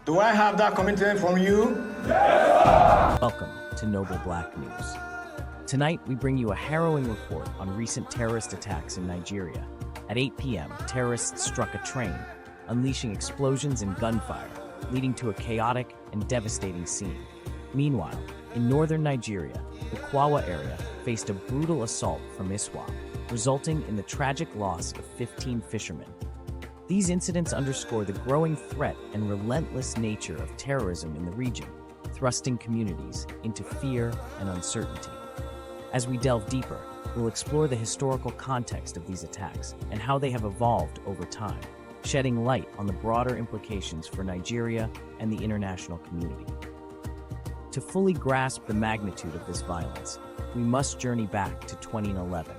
Do I have that commitment from you? Welcome to Noble Black News. Tonight, we bring you a harrowing report on recent terrorist attacks in Nigeria. At 8 p.m., terrorists struck a train, unleashing explosions and gunfire, leading to a chaotic and devastating scene. Meanwhile, in northern Nigeria, the Kwawa area faced a brutal assault from ISWAP, resulting in the tragic loss of 15 fishermen. These incidents underscore the growing threat and relentless nature of terrorism in the region, thrusting communities into fear and uncertainty. As we delve deeper, we'll explore the historical context of these attacks and how they have evolved over time, shedding light on the broader implications for Nigeria and the international community. To fully grasp the magnitude of this violence, we must journey back to 2011.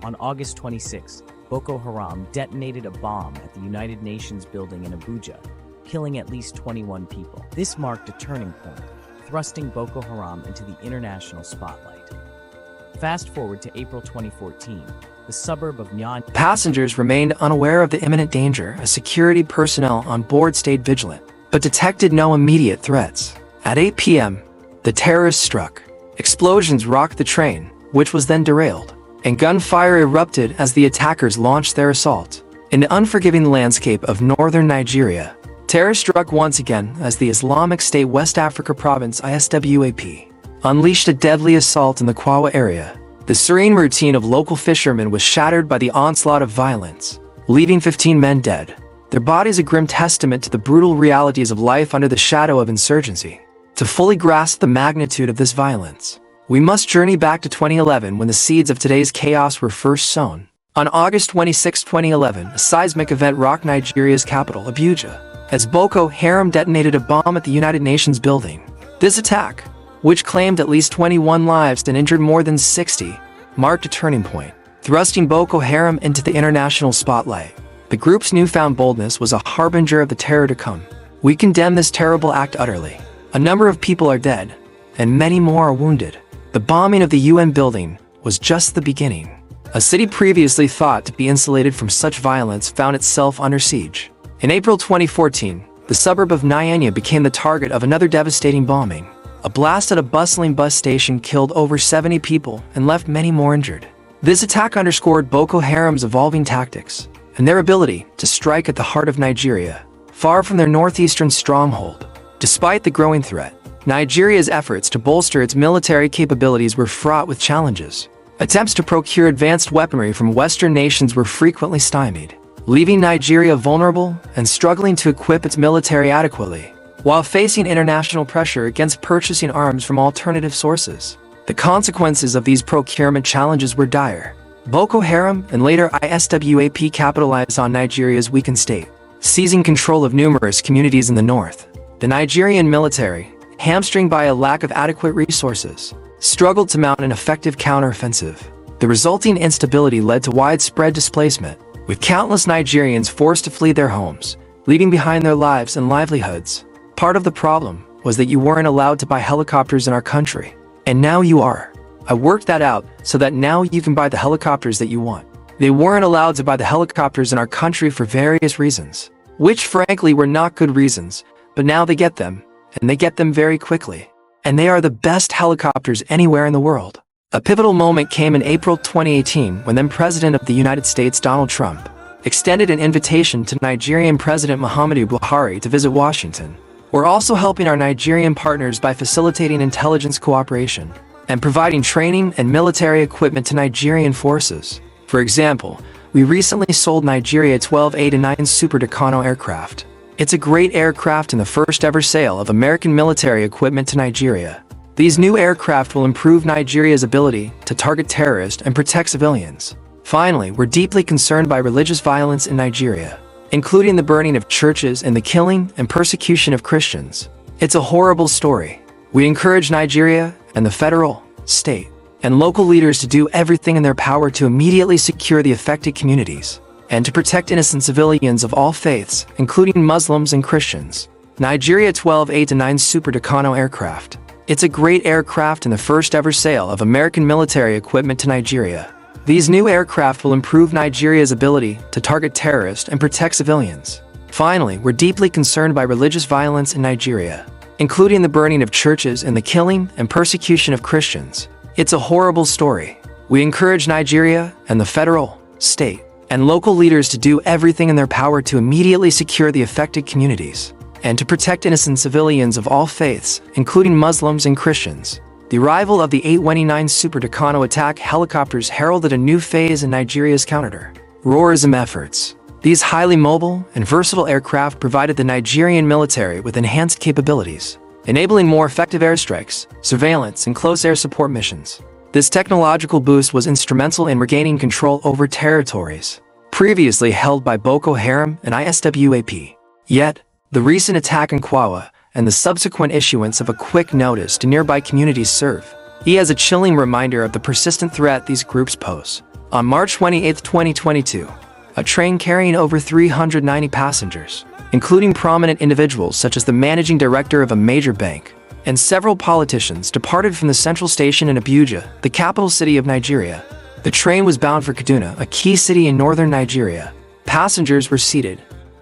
On August 26, Boko Haram detonated a bomb at the United Nations building in Abuja, killing at least 21 people. This marked a turning point, thrusting Boko Haram into the international spotlight. Fast forward to April 2014, the suburb of Nyan. Passengers remained unaware of the imminent danger as security personnel on board stayed vigilant, but detected no immediate threats. At 8 p.m., the terrorists struck. Explosions rocked the train, which was then derailed, and gunfire erupted as the attackers launched their assault. In the unforgiving landscape of northern Nigeria, terror struck once again as the Islamic State West Africa Province ISWAP unleashed a deadly assault in the Kwawa area. The serene routine of local fishermen was shattered by the onslaught of violence, leaving 15 men dead, their bodies a grim testament to the brutal realities of life under the shadow of insurgency. To fully grasp the magnitude of this violence, we must journey back to 2011 when the seeds of today's chaos were first sown. On August 26, 2011, a seismic event rocked Nigeria's capital, Abuja, as Boko Haram detonated a bomb at the United Nations building. This attack, which claimed at least 21 lives and injured more than 60, marked a turning point, thrusting Boko Haram into the international spotlight. The group's newfound boldness was a harbinger of the terror to come. We condemn this terrible act utterly. A number of people are dead, and many more are wounded. The bombing of the UN building was just the beginning. A city previously thought to be insulated from such violence found itself under siege. In April 2014, the suburb of Nyanya became the target of another devastating bombing. A blast at a bustling bus station killed over 70 people and left many more injured. This attack underscored Boko Haram's evolving tactics and their ability to strike at the heart of Nigeria, far from their northeastern stronghold. Despite the growing threat, Nigeria's efforts to bolster its military capabilities were fraught with challenges. Attempts to procure advanced weaponry from Western nations were frequently stymied, leaving Nigeria vulnerable and struggling to equip its military adequately, while facing international pressure against purchasing arms from alternative sources. The consequences of these procurement challenges were dire. Boko Haram and later ISWAP capitalized on Nigeria's weakened state, seizing control of numerous communities in the north. The Nigerian military, hamstringed by a lack of adequate resources, struggled to mount an effective counteroffensive. The resulting instability led to widespread displacement, with countless Nigerians forced to flee their homes, leaving behind their lives and livelihoods. Part of the problem was that you weren't allowed to buy helicopters in our country, and now you are. I worked that out so that now you can buy the helicopters that you want. They weren't allowed to buy the helicopters in our country for various reasons, which frankly were not good reasons, but now they get them, and they get them very quickly. And they are the best helicopters anywhere in the world. A pivotal moment came in April 2018 when then President of the United States Donald Trump extended an invitation to Nigerian President Muhammadu Buhari to visit Washington. We're also helping our Nigerian partners by facilitating intelligence cooperation and providing training and military equipment to Nigerian forces. For example, we recently sold Nigeria 12 A-9 Super Tucano aircraft. It's a great aircraft and the first ever sale of American military equipment to Nigeria. These new aircraft will improve Nigeria's ability to target terrorists and protect civilians. Finally, we're deeply concerned by religious violence in Nigeria, including the burning of churches and the killing and persecution of Christians. It's a horrible story. We encourage Nigeria and the federal, state, and local leaders to do everything in their power to immediately secure the affected communities and to protect innocent civilians of all faiths, including Muslims and Christians. Nigeria 12 A-9 Super Tucano aircraft. It's a great aircraft and the first ever sale of American military equipment to Nigeria. These new aircraft will improve Nigeria's ability to target terrorists and protect civilians. Finally, we're deeply concerned by religious violence in Nigeria, including the burning of churches and the killing and persecution of Christians. It's a horrible story. We encourage Nigeria and the federal, state, and local leaders to do everything in their power to immediately secure the affected communities and to protect innocent civilians of all faiths, including Muslims and Christians. The arrival of the 829 Super Tucano attack helicopters heralded a new phase in Nigeria's counter-terrorism efforts. These highly mobile and versatile aircraft provided the Nigerian military with enhanced capabilities, enabling more effective airstrikes, surveillance, and close air support missions. This technological boost was instrumental in regaining control over territories previously held by Boko Haram and ISWAP. Yet, the recent attack in Kwawa and the subsequent issuance of a quick notice to nearby communities serve as a chilling reminder of the persistent threat these groups pose. On March 28, 2022, a train carrying over 390 passengers, including prominent individuals such as the managing director of a major bank and several politicians, departed from the central station in Abuja, the capital city of Nigeria. The train was bound for Kaduna, a key city in northern Nigeria. Passengers were seated,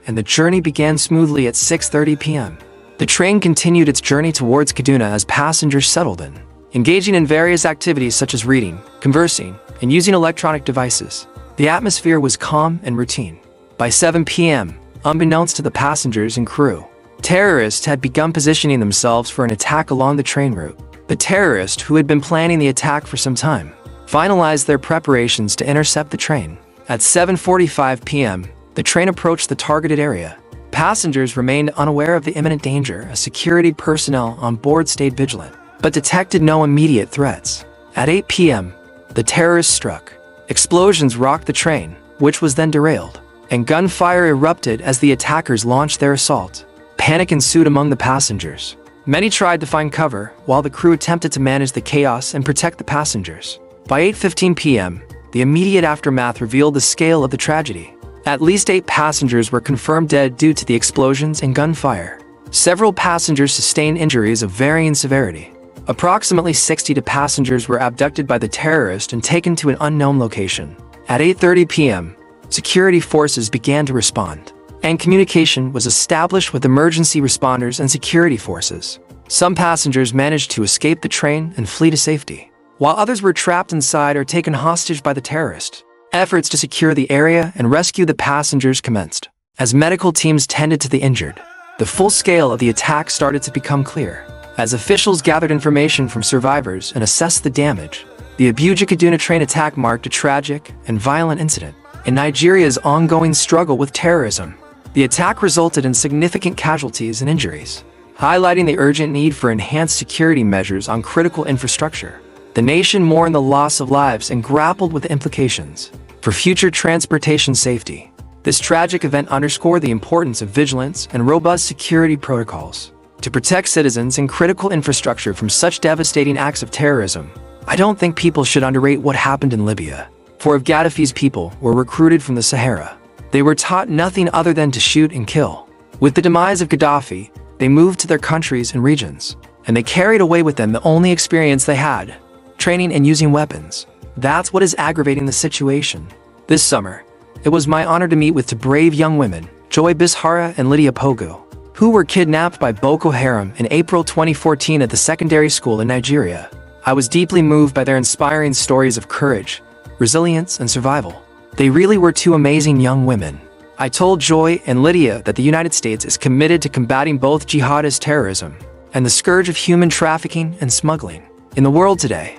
and the journey began smoothly at 6:30 p.m. The train continued its journey towards Kaduna as passengers settled in, engaging in various activities such as reading, conversing, and using electronic devices. The atmosphere was calm and routine. By 7 p.m., unbeknownst to the passengers and crew, terrorists had begun positioning themselves for an attack along the train route. The terrorists, who had been planning the attack for some time, finalized their preparations to intercept the train. At 7:45 p.m., the train approached the targeted area. Passengers remained unaware of the imminent danger as security personnel on board stayed vigilant, but detected no immediate threats. At 8 p.m., the terrorists struck. Explosions rocked the train, which was then derailed, and gunfire erupted as the attackers launched their assault. Panic ensued among the passengers. Many tried to find cover, while the crew attempted to manage the chaos and protect the passengers. By 8:15 p.m., the immediate aftermath revealed the scale of the tragedy. At least 8 passengers were confirmed dead due to the explosions and gunfire. Several passengers sustained injuries of varying severity. Approximately 60 passengers were abducted by the terrorists and taken to an unknown location. At 8:30 p.m., security forces began to respond, and communication was established with emergency responders and security forces. Some passengers managed to escape the train and flee to safety, while others were trapped inside or taken hostage by the terrorists. Efforts to secure the area and rescue the passengers commenced. As medical teams tended to the injured, the full scale of the attack started to become clear. As officials gathered information from survivors and assessed the damage, the Abuja-Kaduna train attack marked a tragic and violent incident in Nigeria's ongoing struggle with terrorism. The attack resulted in significant casualties and injuries, highlighting the urgent need for enhanced security measures on critical infrastructure. The nation mourned the loss of lives and grappled with the implications for future transportation safety. This tragic event underscored the importance of vigilance and robust security protocols to protect citizens and critical infrastructure from such devastating acts of terrorism. I don't think people should underrate what happened in Libya. 4 of Gaddafi's people were recruited from the Sahara. They were taught nothing other than to shoot and kill. With the demise of Gaddafi, they moved to their countries and regions, and they carried away with them the only experience they had: training and using weapons. That's what is aggravating the situation. This summer, it was my honor to meet with 2 brave young women, Joy Bishara and Lydia Pogo, who were kidnapped by Boko Haram in April 2014 at the secondary school in Nigeria. I was deeply moved by their inspiring stories of courage, resilience, and survival. They really were 2 amazing young women. I told Joy and Lydia that the United States is committed to combating both jihadist terrorism and the scourge of human trafficking and smuggling. In the world today,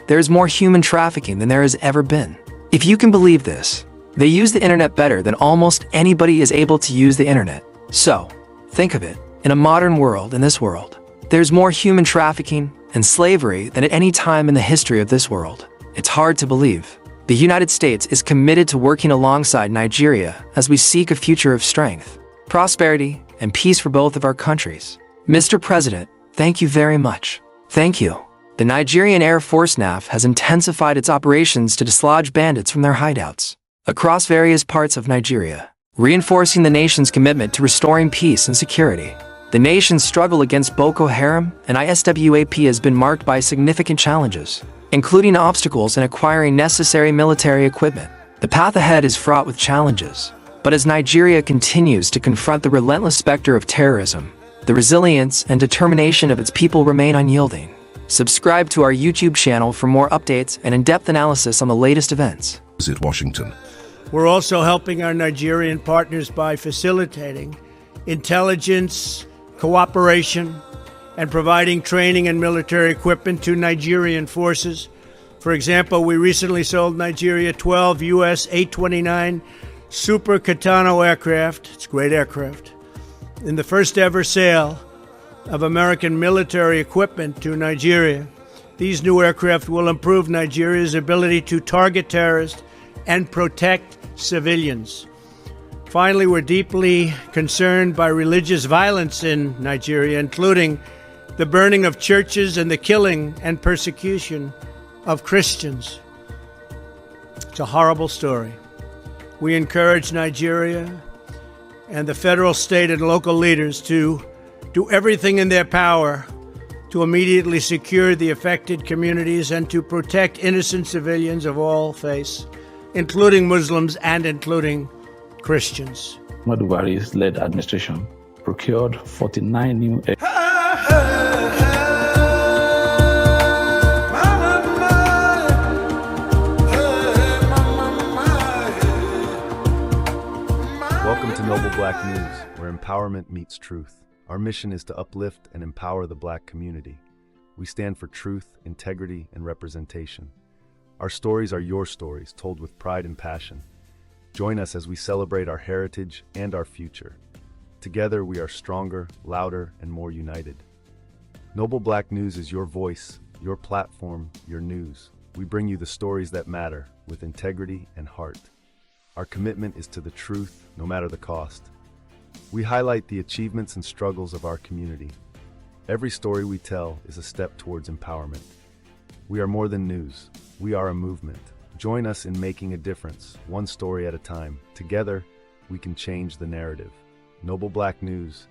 there is more human trafficking than there has ever been. If you can believe this, they use the internet better than almost anybody is able to use the internet. So, think of it. In a modern world, in this world, there's more human trafficking and slavery than at any time in the history of this world. It's hard to believe. The United States is committed to working alongside Nigeria as we seek a future of strength, prosperity, and peace for both of our countries. Mr. President, thank you very much. Thank you. The Nigerian Air Force NAF has intensified its operations to dislodge bandits from their hideouts across various parts of Nigeria, reinforcing the nation's commitment to restoring peace and security. The nation's struggle against Boko Haram and ISWAP has been marked by significant challenges, including obstacles in acquiring necessary military equipment. The path ahead is fraught with challenges, But as Nigeria continues to confront the relentless specter of terrorism, the resilience and determination of its people remain unyielding. Subscribe to our YouTube channel for more updates and in-depth analysis on the latest events. Visit Washington. We're also helping our Nigerian partners by facilitating intelligence, cooperation, and providing training and military equipment to Nigerian forces. For example, we recently sold Nigeria 12 U.S. 829 Super Katana aircraft. It's a great aircraft. In the first ever sale of American military equipment to Nigeria. These new aircraft will improve Nigeria's ability to target terrorists and protect civilians. Finally, we're deeply concerned by religious violence in Nigeria, including the burning of churches and the killing and persecution of Christians. It's a horrible story. We encourage Nigeria and the federal, state, and local leaders to do everything in their power to immediately secure the affected communities and to protect innocent civilians of all faiths, including Muslims and including Christians. Muhammadu Buhari's led administration procured 49 new Welcome to Noble Black News, where empowerment meets truth. Our mission is to uplift and empower the Black community. We stand for truth, integrity, and representation. Our stories are your stories, told with pride and passion. Join us as we celebrate our heritage and our future. Together, we are stronger, louder, and more united. Noble Black News is your voice, your platform, your news. We bring you the stories that matter, with integrity and heart. Our commitment is to the truth, no matter the cost. We highlight the achievements and struggles of our community. Every story we tell is a step towards empowerment. We are more than news. We are a movement. Join us in making a difference, one story at a time. Together, we can change the narrative. Noble Black News,